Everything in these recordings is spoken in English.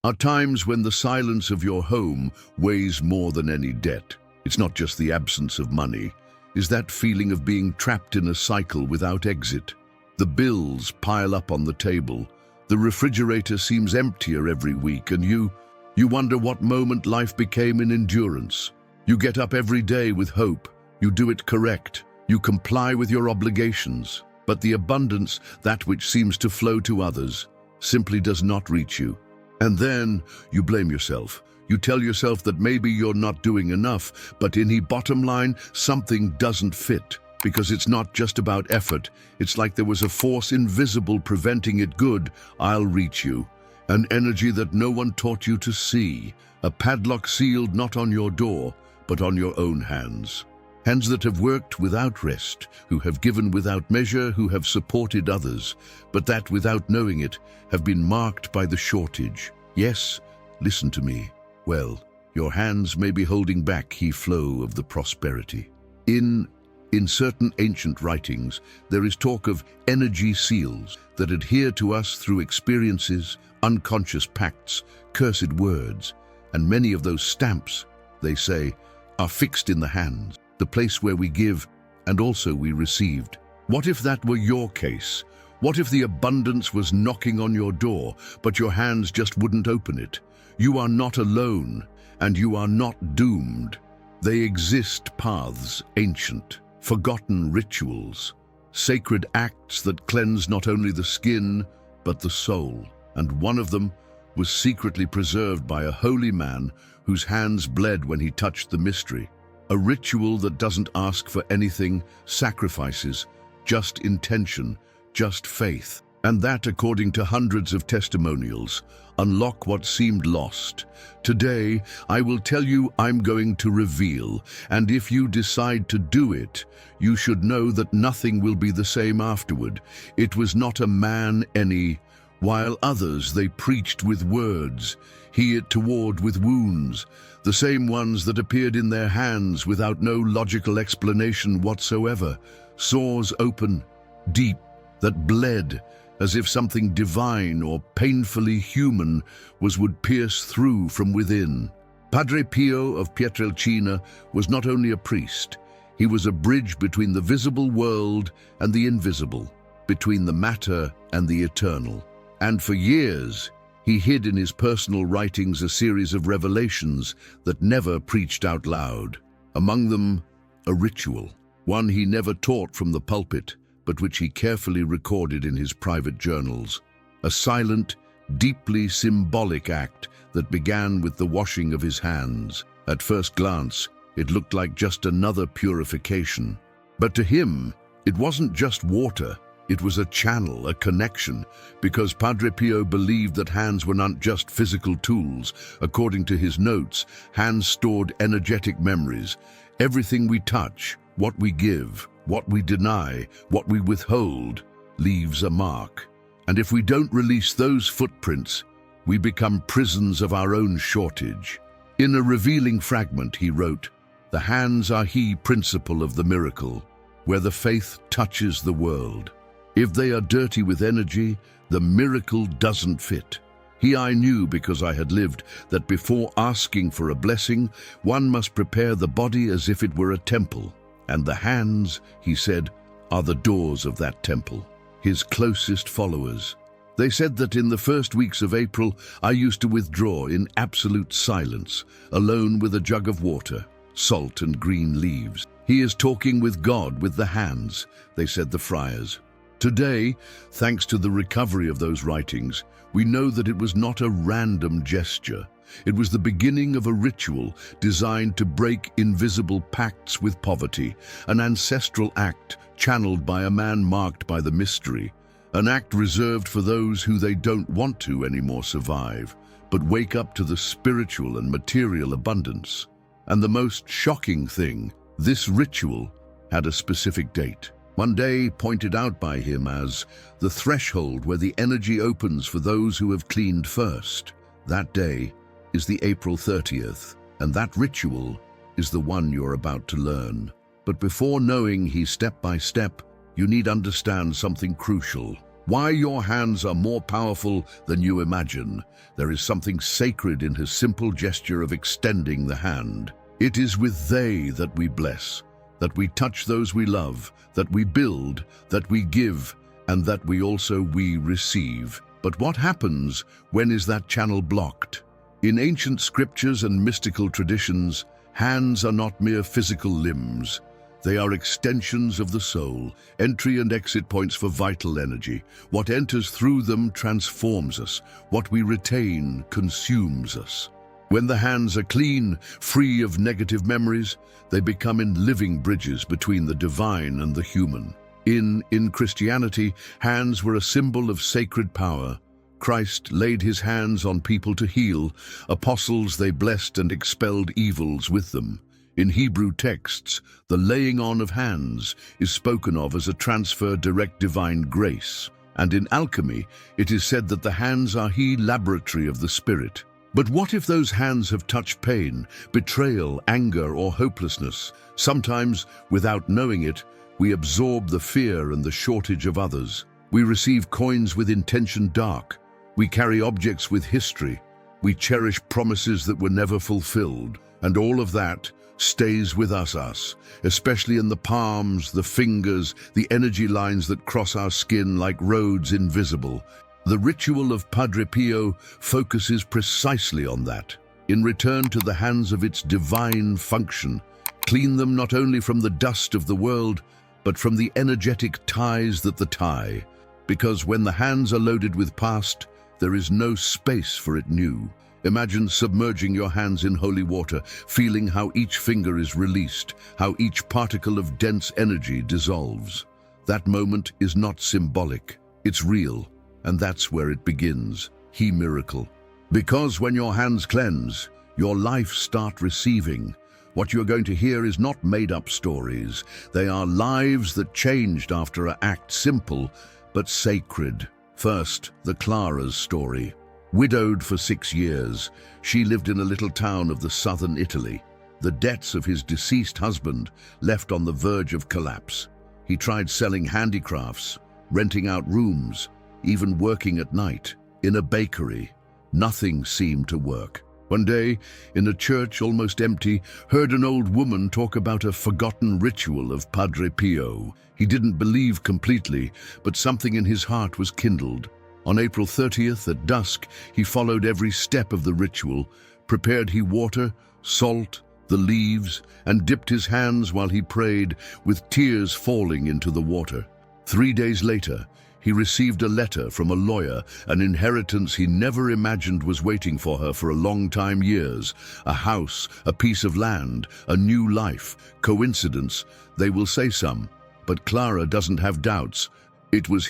are times when the silence of your home weighs more than any debt. It's not just the absence of money. It's that feeling of being trapped in a cycle without exit. The bills pile up on the table. The refrigerator seems emptier every week, and you wonder what moment life became in endurance. You get up every day with hope. You do it correct. You comply with your obligations. But the abundance, that which seems to flow to others, simply does not reach you. And then you blame yourself. You tell yourself that maybe you're not doing enough, but in the bottom line, something doesn't fit. Because it's not just about effort. It's like there was a force invisible preventing it. Good, I'll reach you. An energy that no one taught you to see. A padlock sealed not on your door, but on your own hands. Hands that have worked without rest, who have given without measure, who have supported others, but that without knowing it, have been marked by the shortage. Yes, listen to me. Well, your hands may be holding back the flow of the prosperity. In certain ancient writings, there is talk of energy seals that adhere to us through experiences, unconscious pacts, cursed words, and many of those stamps, they say, are fixed in the hands, the place where we give and also we received. What if that were your case? What if the abundance was knocking on your door, but your hands just wouldn't open it? You are not alone, and you are not doomed. They exist paths, ancient, forgotten rituals, sacred acts that cleanse not only the skin, but the soul. And one of them was secretly preserved by a holy man whose hands bled when he touched the mystery. A ritual that doesn't ask for anything, sacrifices, just intention, just faith. And that, according to hundreds of testimonials, unlock what seemed lost. Today, I will tell you I'm going to reveal, and if you decide to do it, you should know that nothing will be the same afterward. It was not a man any, while others they preached with words, he it toward with wounds, the same ones that appeared in their hands without no logical explanation whatsoever, sores open, deep, that bled, as if something divine or painfully human would pierce through from within. Padre Pio of Pietrelcina was not only a priest, he was a bridge between the visible world and the invisible, between the matter and the eternal. And for years, he hid in his personal writings a series of revelations that never preached out loud. Among them, a ritual, one he never taught from the pulpit, but which he carefully recorded in his private journals. A silent, deeply symbolic act that began with the washing of his hands. At first glance, it looked like just another purification. But to him, it wasn't just water. It was a channel, a connection, because Padre Pio believed that hands were not just physical tools. According to his notes, hands stored energetic memories. Everything we touch, what we give, what we deny, what we withhold, leaves a mark. And if we don't release those footprints, we become prisons of our own shortage. In a revealing fragment, he wrote, "The hands are the principle of the miracle, where the faith touches the world. If they are dirty with energy, the miracle doesn't fit." I knew, because I had lived, that before asking for a blessing, one must prepare the body as if it were a temple. And the hands, he said, are the doors of that temple. His closest followers. They said that in the first weeks of April, I used to withdraw in absolute silence, alone with a jug of water, salt and green leaves. He is talking with God with the hands, they said the friars. Today, thanks to the recovery of those writings, we know that it was not a random gesture. It was the beginning of a ritual designed to break invisible pacts with poverty, an ancestral act channeled by a man marked by the mystery, an act reserved for those who they don't want to anymore survive, but wake up to the spiritual and material abundance. And the most shocking thing, this ritual had a specific date. One day pointed out by him as the threshold where the energy opens for those who have cleaned first. That day is the April 30th, and that ritual is the one you're about to learn. But before knowing he step by step, you need understand something crucial. Why your hands are more powerful than you imagine. There is something sacred in his simple gesture of extending the hand. It is with they that we bless, that we touch those we love, that we build, that we give, and that we receive. But what happens when is that channel blocked? In ancient scriptures and mystical traditions, hands are not mere physical limbs. They are extensions of the soul, entry and exit points for vital energy. What enters through them transforms us. What we retain consumes us. When the hands are clean, free of negative memories, they become living bridges between the divine and the human. In Christianity, hands were a symbol of sacred power. Christ laid his hands on people to heal. Apostles, they blessed and expelled evils with them. In Hebrew texts, the laying on of hands is spoken of as a transfer direct divine grace. And in alchemy, it is said that the hands are the laboratory of the spirit. But what if those hands have touched pain, betrayal, anger, or hopelessness? Sometimes, without knowing it, we absorb the fear and the shortage of others. We receive coins with intention dark. We carry objects with history. We cherish promises that were never fulfilled. And all of that stays with us, especially in the palms, the fingers, the energy lines that cross our skin like roads invisible. The ritual of Padre Pio focuses precisely on that. In return to the hands of its divine function, clean them not only from the dust of the world, but from the energetic ties that tie. Because when the hands are loaded with past, there is no space for it new. Imagine submerging your hands in holy water, feeling how each finger is released, how each particle of dense energy dissolves. That moment is not symbolic, it's real, and that's where it begins, the miracle. Because when your hands cleanse, your life starts receiving. What you're going to hear is not made-up stories. They are lives that changed after an act simple but sacred. First, the Clara's story. Widowed for 6 years, she lived in a little town of the southern Italy. The debts of his deceased husband left on the verge of collapse. He tried selling handicrafts, renting out rooms, even working at night in a bakery. Nothing seemed to work. One day, in a church almost empty, heard an old woman talk about a forgotten ritual of Padre Pio. He didn't believe completely, but something in his heart was kindled. On April 30th at dusk, he followed every step of the ritual, prepared water, salt, the leaves, and dipped his hands while he prayed, with tears falling into the water. 3 days later, he received a letter from a lawyer, an inheritance he never imagined was waiting for her for a long time, years. A house, a piece of land, a new life. Coincidence? They will say some. But Clara doesn't have doubts. It was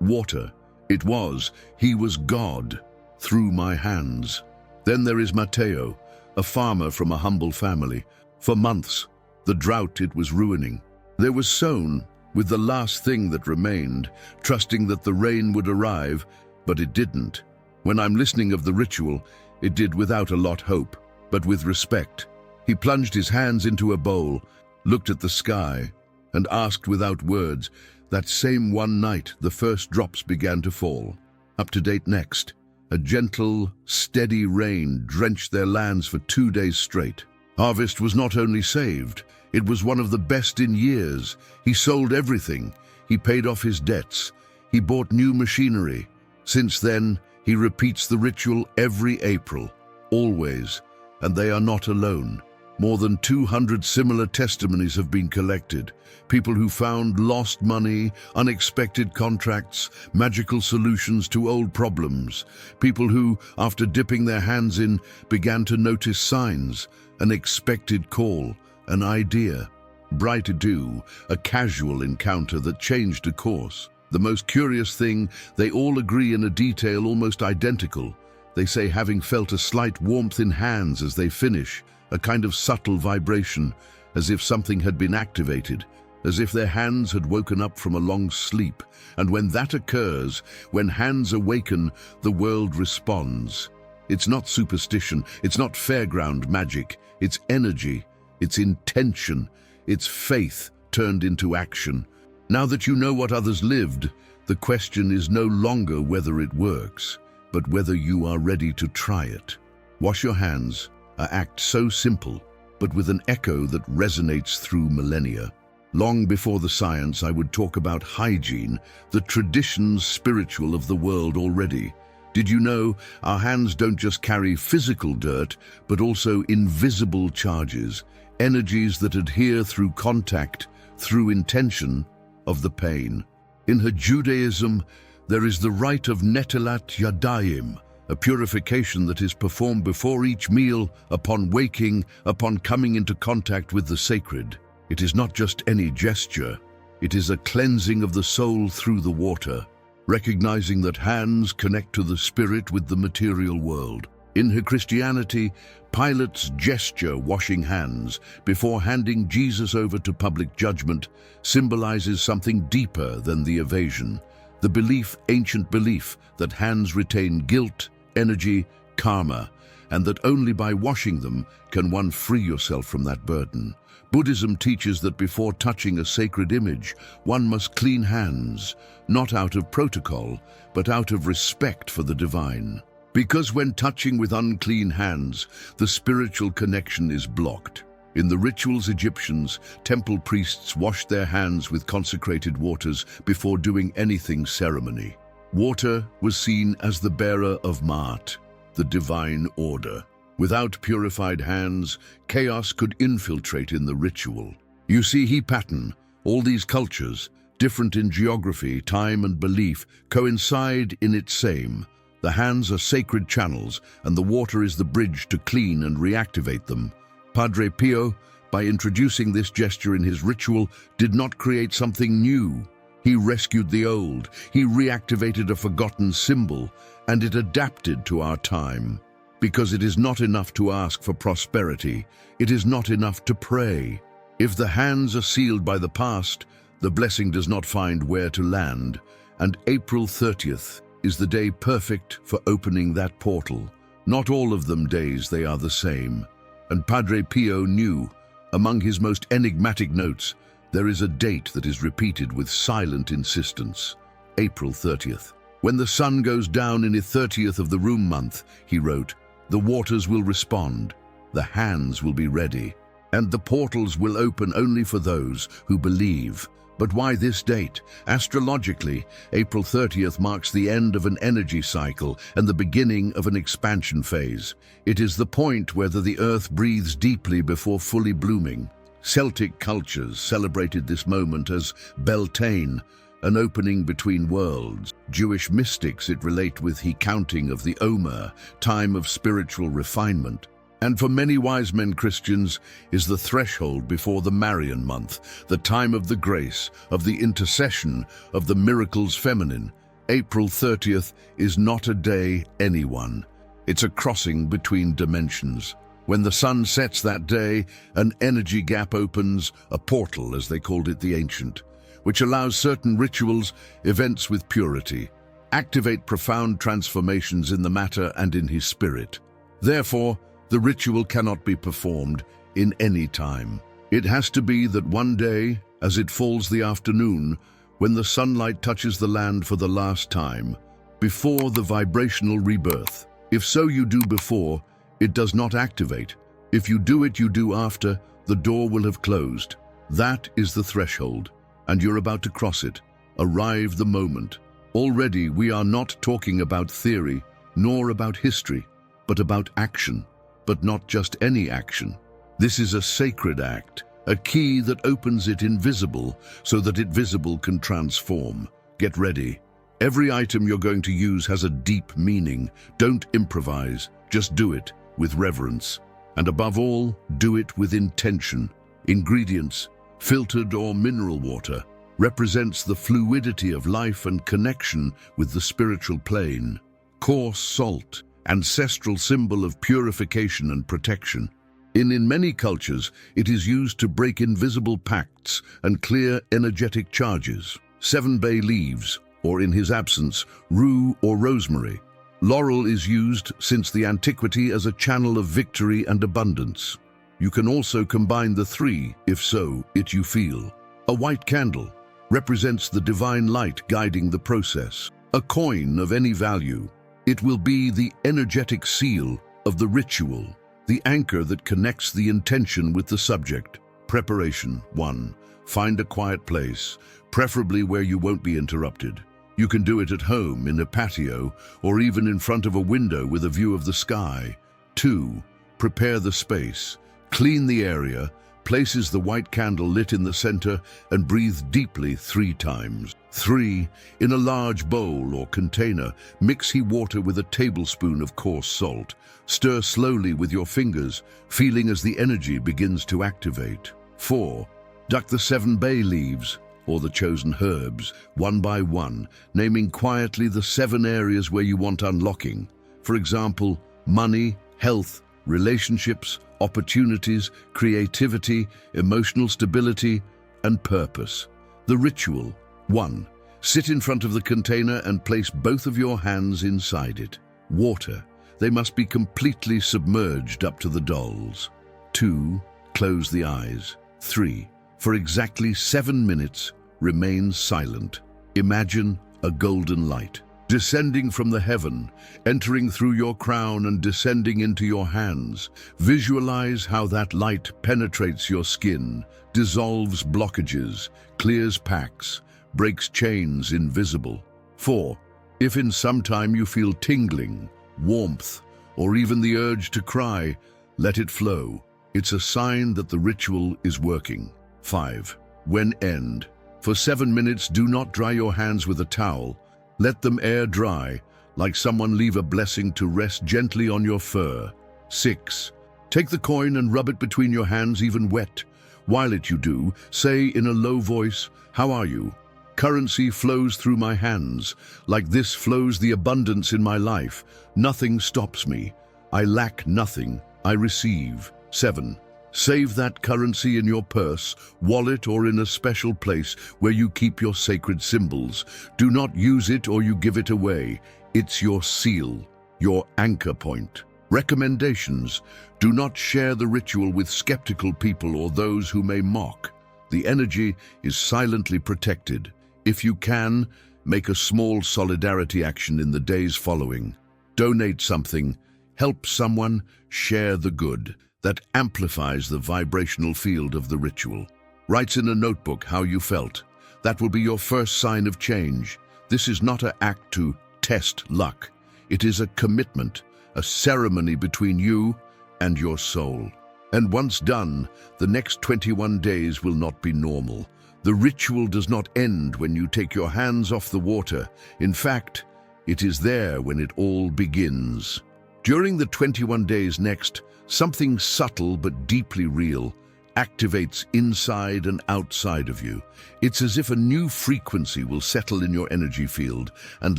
water. He was God, through my hands. Then there is Matteo, a farmer from a humble family. For months, the drought it was ruining. There was sown, with the last thing that remained, trusting that the rain would arrive, but it didn't. When I'm listening of the ritual, it did without a lot hope, but with respect. He plunged his hands into a bowl, looked at the sky, and asked without words. That same one night, the first drops began to fall. Up to date next, a gentle, steady rain drenched their lands for 2 days straight. Harvest was not only saved, it was one of the best in years. He sold everything. He paid off his debts. He bought new machinery. Since then, he repeats the ritual every April, always, and they are not alone. More than 200 similar testimonies have been collected. People who found lost money, unexpected contracts, magical solutions to old problems. People who, after dipping their hands in, began to notice signs, an expected call, an idea, bright dew, a casual encounter that changed a course. The most curious thing, they all agree in a detail almost identical. They say having felt a slight warmth in hands as they finish, a kind of subtle vibration, as if something had been activated, as if their hands had woken up from a long sleep. And when that occurs, when hands awaken, the world responds. It's not superstition, it's not fairground magic, it's energy, it's intention, it's faith turned into action. Now that you know what others lived, The question is no longer whether it works, but whether you are ready to try it. Wash your hands, an act so simple, but with an echo that resonates through millennia. Long before the science, I would talk about hygiene, the traditions spiritual of the world already. Did you know our hands don't just carry physical dirt, but also invisible charges, energies that adhere through contact, through intention of the pain. In her Judaism, there is the rite of Netilat Yadayim, a purification that is performed before each meal, upon waking, upon coming into contact with the sacred. It is not just any gesture, it is a cleansing of the soul through the water, recognizing that hands connect to the spirit with the material world. In her Christianity, Pilate's gesture, washing hands, before handing Jesus over to public judgment, symbolizes something deeper than the evasion. The belief, ancient belief, that hands retain guilt, energy, karma, and that only by washing them can one free yourself from that burden. Buddhism teaches that before touching a sacred image, one must clean hands, not out of protocol, but out of respect for the divine. Because when touching with unclean hands, the spiritual connection is blocked. In the rituals Egyptians, temple priests washed their hands with consecrated waters before doing anything ceremony. Water was seen as the bearer of Ma'at, the divine order. Without purified hands, chaos could infiltrate in the ritual. You see he pattern, all these cultures, different in geography, time and belief, coincide in its same. The hands are sacred channels, and the water is the bridge to clean and reactivate them. Padre Pio, by introducing this gesture in his ritual, did not create something new. He rescued the old, he reactivated a forgotten symbol, and it adapted to our time. Because it is not enough to ask for prosperity, it is not enough to pray. If the hands are sealed by the past, the blessing does not find where to land, and April 30th is the day perfect for opening that portal. Not all of them days they are the same. And Padre Pio knew, among his most enigmatic notes, there is a date that is repeated with silent insistence. April 30th. When the sun goes down in the 30th of the room month, he wrote, the waters will respond, the hands will be ready, and the portals will open only for those who believe. But why this date? Astrologically, April 30th marks the end of an energy cycle and the beginning of an expansion phase. It is the point where the earth breathes deeply before fully blooming. Celtic cultures celebrated this moment as Beltane, an opening between worlds. Jewish mystics it relate with the counting of the Omer, time of spiritual refinement. And for many wise men Christians is the threshold before the Marian month, the time of the grace, of the intercession, of the miracles feminine. April 30th is not a day anyone. It's a crossing between dimensions. When the sun sets that day, an energy gap opens, a portal as they called it the ancient, which allows certain rituals, events with purity, activate profound transformations in the matter and in his spirit. Therefore, the ritual cannot be performed in any time. It has to be that one day, as it falls the afternoon, when the sunlight touches the land for the last time, before the vibrational rebirth. If so you do before, it does not activate. If you do it, you do after, the door will have closed. That is the threshold, and you're about to cross it. Arrive the moment. Already we are not talking about theory, nor about history, but about action. But not just any action. This is a sacred act, a key that opens it invisible so that it visible can transform. Get ready. Every item you're going to use has a deep meaning. Don't improvise, just do it with reverence. And above all, do it with intention. Ingredients, filtered or mineral water, represents the fluidity of life and connection with the spiritual plane. Coarse salt, ancestral symbol of purification and protection. In many cultures, it is used to break invisible pacts and clear energetic charges. 7 bay leaves, or in his absence, rue or rosemary. Laurel is used since the antiquity as a channel of victory and abundance. You can also combine the 3, if so, it you feel. A white candle, represents the divine light guiding the process. A coin of any value. It will be the energetic seal of the ritual, the anchor that connects the intention with the subject. Preparation 1. Find a quiet place, preferably where you won't be interrupted. You can do it at home, in a patio, or even in front of a window with a view of the sky. 2. Prepare the space. Clean the area, places the white candle lit in the center, and breathe deeply 3 times. 3. In a large bowl or container, mix heat water with a tablespoon of coarse salt. Stir slowly with your fingers, feeling as the energy begins to activate. 4. Duck the 7 bay leaves, or the chosen herbs, one by one, naming quietly the 7 areas where you want unlocking. For example, money, health, relationships, opportunities, creativity, emotional stability, and purpose. The ritual. 1. Sit in front of the container and place both of your hands inside it. Water. They must be completely submerged up to the dolls. 2. Close the eyes. 3. For exactly 7 minutes, remain silent. Imagine a golden light descending from the heaven, entering through your crown and descending into your hands. Visualize how that light penetrates your skin, dissolves blockages, clears pacts, breaks chains invisible. 4. If in some time you feel tingling, warmth, or even the urge to cry, let it flow. It's a sign that the ritual is working. 5. When end. For 7 minutes, do not dry your hands with a towel. Let them air dry, like someone leave a blessing to rest gently on your fur. 6. Take the coin and rub it between your hands, even wet. While you do, say in a low voice, "How are you? Currency flows through my hands. Like this flows the abundance in my life. Nothing stops me. I lack nothing. I receive." 7. Save that currency in your purse, wallet, or in a special place where you keep your sacred symbols. Do not use it or you give it away. It's your seal, your anchor point. Recommendations: do not share the ritual with skeptical people or those who may mock. The energy is silently protected. If you can, make a small solidarity action in the days following. Donate something, help someone, share the good. That amplifies the vibrational field of the ritual. Write in a notebook how you felt. That will be your first sign of change. This is not an act to test luck. It is a commitment, a ceremony between you and your soul. And once done, the next 21 days will not be normal. The ritual does not end when you take your hands off the water. In fact, it is there when it all begins. During the 21 days next, something subtle but deeply real activates inside and outside of you. It's as if a new frequency will settle in your energy field, and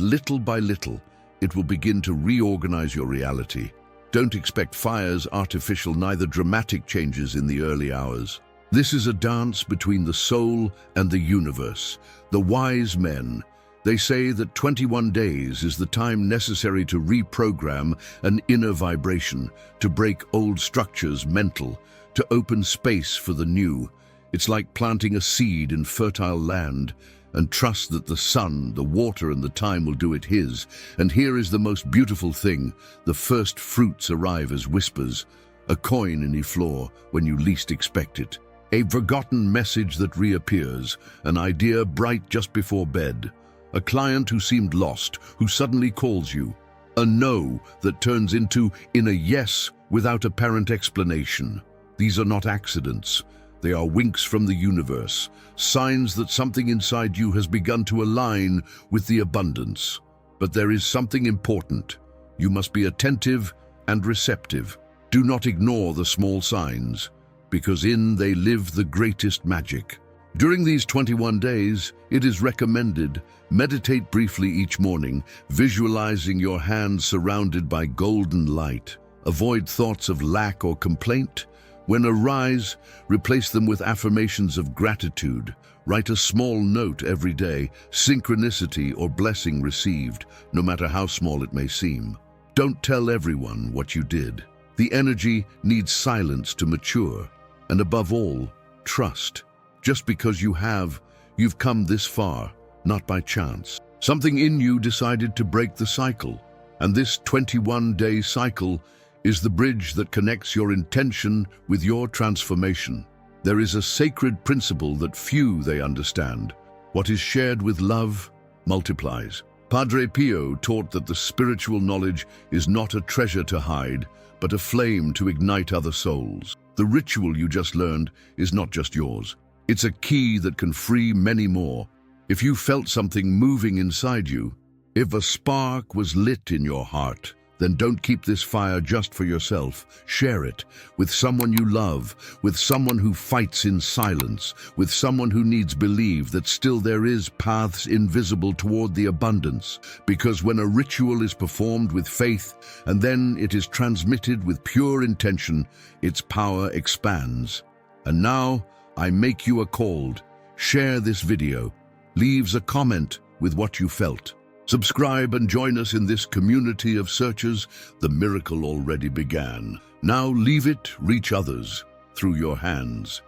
little by little, it will begin to reorganize your reality. Don't expect fires, artificial, neither dramatic changes in the early hours. This is a dance between the soul and the universe. The wise men, they say that 21 days is the time necessary to reprogram an inner vibration, to break old structures mental, to open space for the new. It's like planting a seed in fertile land and trust that the sun, the water, and the time will do it his. And here is the most beautiful thing. The first fruits arrive as whispers, a coin in the floor when you least expect it. A forgotten message that reappears, an idea bright just before bed. A client who seemed lost, who suddenly calls you. A no that turns into a yes without apparent explanation. These are not accidents. They are winks from the universe, signs that something inside you has begun to align with the abundance. But there is something important. You must be attentive and receptive. Do not ignore the small signs, because in they live the greatest magic. During these 21 days, it is recommended, meditate briefly each morning, visualizing your hands surrounded by golden light. Avoid thoughts of lack or complaint. When arise, replace them with affirmations of gratitude. Write a small note every day, synchronicity or blessing received, no matter how small it may seem. Don't tell everyone what you did. The energy needs silence to mature. And above all, trust. Just because you have, You've come this far, not by chance. Something in you decided to break the cycle, and this 21-day cycle is the bridge that connects your intention with your transformation. There is a sacred principle that few they understand. What is shared with love multiplies. Padre Pio taught that the spiritual knowledge is not a treasure to hide, but a flame to ignite other souls. The ritual you just learned is not just yours. It's a key that can free many more. If you felt something moving inside you, if a spark was lit in your heart, then don't keep this fire just for yourself. Share it with someone you love, with someone who fights in silence, with someone who needs believe that still there is paths invisible toward the abundance. Because when a ritual is performed with faith and then it is transmitted with pure intention, its power expands. And now I make you a call. Share this video. Leaves a comment with what you felt. Subscribe and join us in this community of searchers. The miracle already began. Now leave it reach others through your hands.